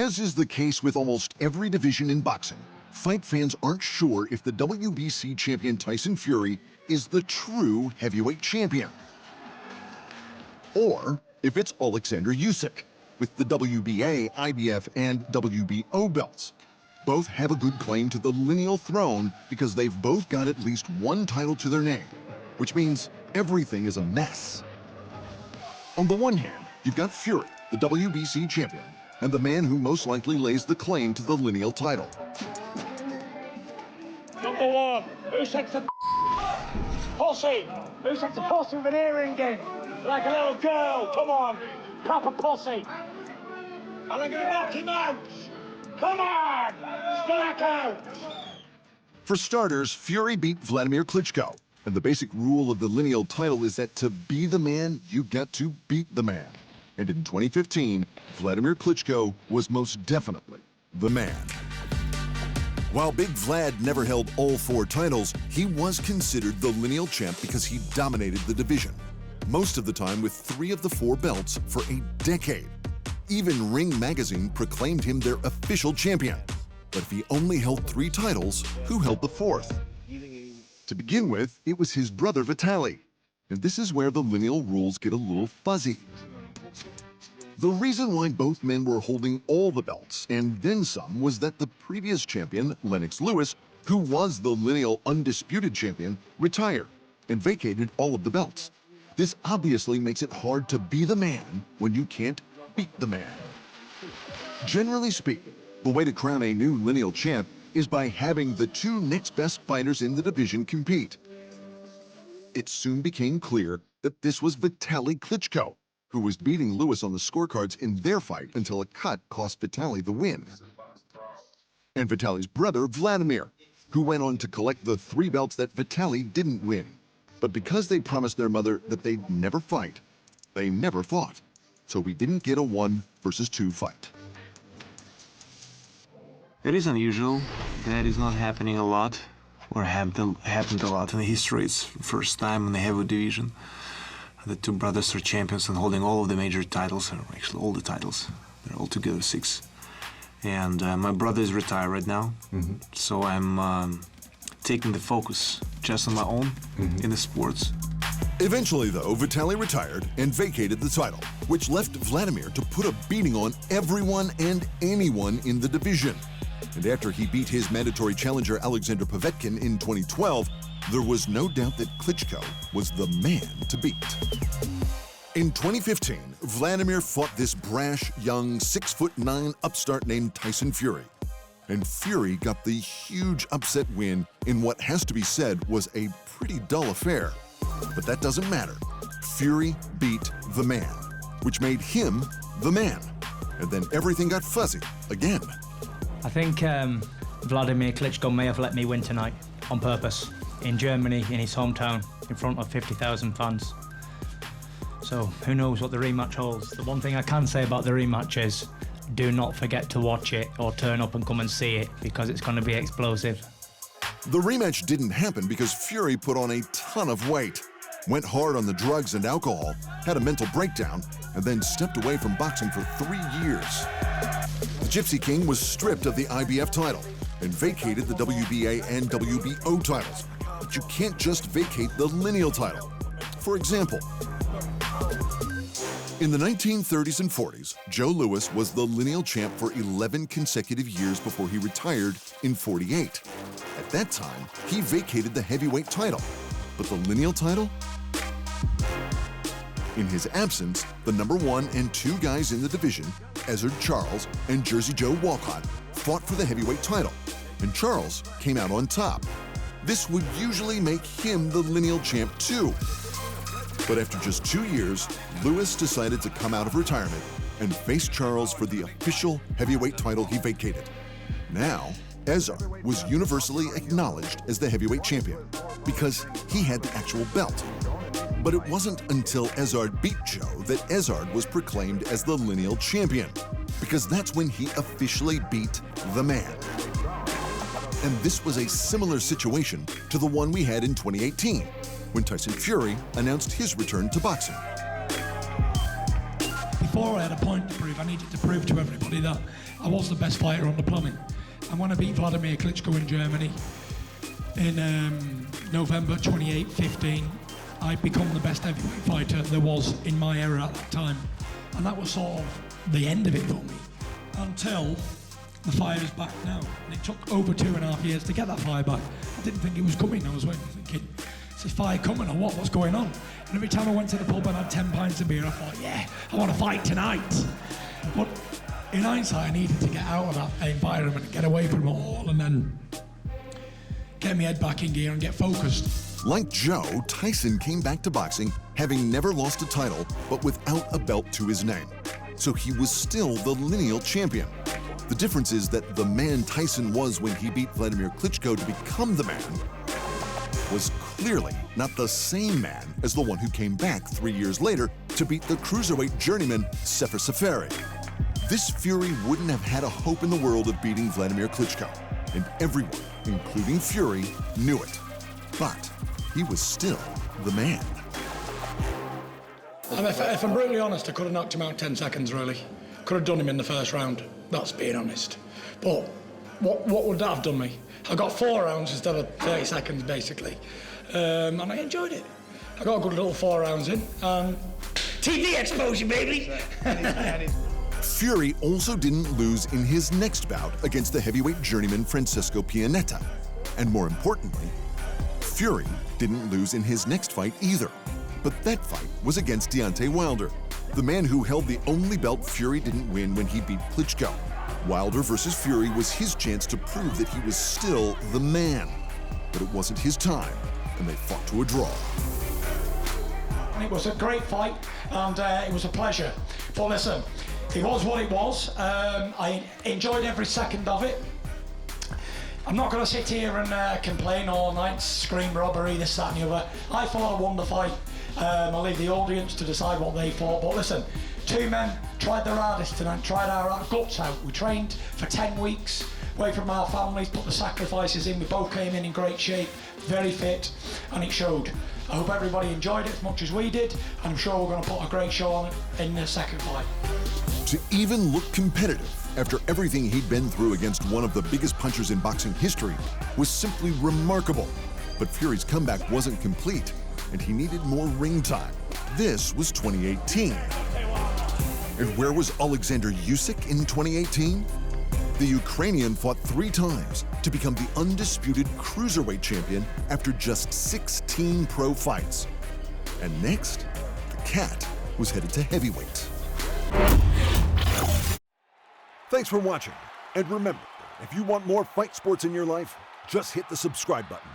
As is the case with almost every division in boxing, fight fans aren't sure if the WBC champion Tyson Fury is the true heavyweight champion, or if it's Oleksandr Usyk with the WBA, IBF, and WBO belts. Both have a good claim to the lineal throne because they've both got at least one title to their name, which means everything is a mess. On the one hand, you've got Fury, the WBC champion, and the man who most likely lays the claim to the lineal title. Number one, Usyk's a pussy. Usyk's a pussy with an earring in, like a little girl. Come on, proper pussy. And I'm gonna knock him out. Come on, strike out. For starters, Fury beat Vladimir Klitschko, and the basic rule of the lineal title is that to be the man, you got to beat the man. And in 2015, Vladimir Klitschko was most definitely the man. While Big Vlad never held all 4 titles, he was considered the lineal champ because he dominated the division, most of the time with 3 of the 4 belts for a decade. Even Ring magazine proclaimed him their official champion. But if he only held 3 titles, who held the 4th? To begin with, it was his brother Vitaly. And this is where the lineal rules get a little fuzzy. The reason why both men were holding all the belts, and then some, was that the previous champion, Lennox Lewis, who was the lineal undisputed champion, retired and vacated all of the belts. This obviously makes it hard to be the man when you can't beat the man. Generally speaking, the way to crown a new lineal champ is by having the 2 next best fighters in the division compete. It soon became clear that this was Vitaly Klitschko, who was beating Lewis on the scorecards in their fight until a cut cost Vitaly the win. And Vitaly's brother, Vladimir, who went on to collect the 3 belts that Vitaly didn't win. But because they promised their mother that they'd never fight, they never fought. So we didn't get a 1 versus 2 fight. It is unusual. That is not happening a lot, or happened a lot in the history. It's first time in the heavyweight division. The 2 brothers are champions and holding all of the major titles, or actually all the titles. They're all together 6. And my brother is retired right now, so I'm taking the focus just on my own in the sports. Eventually, though, Vitaly retired and vacated the title, which left Vladimir to put a beating on everyone and anyone in the division. And after he beat his mandatory challenger Alexander Povetkin in 2012, there was no doubt that Klitschko was the man to beat. In 2015, Vladimir fought this brash, young, 6'9" upstart named Tyson Fury. And Fury got the huge upset win in what has to be said was a pretty dull affair. But that doesn't matter. Fury beat the man, which made him the man. And then everything got fuzzy again. I think Vladimir Klitschko may have let me win tonight on purpose in Germany, in his hometown, in front of 50,000 fans. So who knows what the rematch holds. The one thing I can say about the rematch is do not forget to watch it or turn up and come and see it because it's going to be explosive. The rematch didn't happen because Fury put on a ton of weight, went hard on the drugs and alcohol, had a mental breakdown, and then stepped away from boxing for 3 years. The Gypsy King was stripped of the IBF title and vacated the WBA and WBO titles. But you can't just vacate the lineal title. For example, in the 1930s and 40s, Joe Louis was the lineal champ for 11 consecutive years before he retired in 48. At that time, he vacated the heavyweight title, but the lineal title? In his absence, the number 1 and 2 guys in the division, Ezzard Charles and Jersey Joe Walcott, fought for the heavyweight title, and Charles came out on top. This would usually make him the lineal champ too. But after just 2 years, Louis decided to come out of retirement and face Charles for the official heavyweight title he vacated. Now, Ezzard was universally acknowledged as the heavyweight champion because he had the actual belt. But it wasn't until Ezzard beat Joe that Ezzard was proclaimed as the lineal champion, because that's when he officially beat the man. And this was a similar situation to the one we had in 2018, when Tyson Fury announced his return to boxing. He before I had a point to prove. I needed to prove to everybody that I was the best fighter on the planet. And when I beat Vladimir Klitschko in Germany in November 2015, I'd become the best heavyweight fighter there was in my era at that time. And that was sort of the end of it for me, until the fire's back now. And it took over 2.5 years to get that fire back. I didn't think it was coming. I was waiting, thinking, is this fire coming or what? What's going on? And every time I went to the pub and had 10 pints of beer, I thought, yeah, I want to fight tonight. But in hindsight, I needed to get out of that environment and get away from it all, and then get my head back in gear and get focused. Like Joe, Tyson came back to boxing having never lost a title, but without a belt to his name. So he was still the lineal champion. The difference is that the man Tyson was when he beat Vladimir Klitschko to become the man was clearly not the same man as the one who came back 3 years later to beat the cruiserweight journeyman Supremacy. This Fury wouldn't have had a hope in the world of beating Vladimir Klitschko, and everyone, including Fury, knew it. But he was still the man. And if I'm brutally honest, I could have knocked him out in 10 seconds, really. Could have done him in the first round. That's being honest. But what would that have done me? I got 4 rounds instead of 30 seconds, basically. And I enjoyed it. I got a good little 4 rounds in. TV exposure, baby! Fury also didn't lose in his next bout against the heavyweight journeyman Francisco Pianeta. And more importantly, Fury didn't lose in his next fight either. But that fight was against Deontay Wilder, the man who held the only belt Fury didn't win when he beat Klitschko. Wilder versus Fury was his chance to prove that he was still the man. But it wasn't his time, and they fought to a draw. It was a great fight, and it was a pleasure. But listen, it was what it was. I enjoyed every second of it. I'm not going to sit here and complain all night, scream robbery, this, that, and the other. I thought I won the fight. I'll leave the audience to decide what they thought. But listen, 2 men tried their hardest tonight, tried our guts out. We trained for 10 weeks, away from our families, put the sacrifices in. We both came in great shape, very fit, and it showed. I hope everybody enjoyed it as much as we did, and I'm sure we're going to put a great show on in the second fight. To even look competitive after everything he'd been through against one of the biggest punchers in boxing history was simply remarkable. But Fury's comeback wasn't complete, and he needed more ring time. This was 2018. And where was Oleksandr Usyk in 2018? The Ukrainian fought 3 times to become the undisputed cruiserweight champion after just 16 pro fights. And next, the cat was headed to heavyweight. Thanks for watching. And remember, if you want more fight sports in your life, just hit the subscribe button.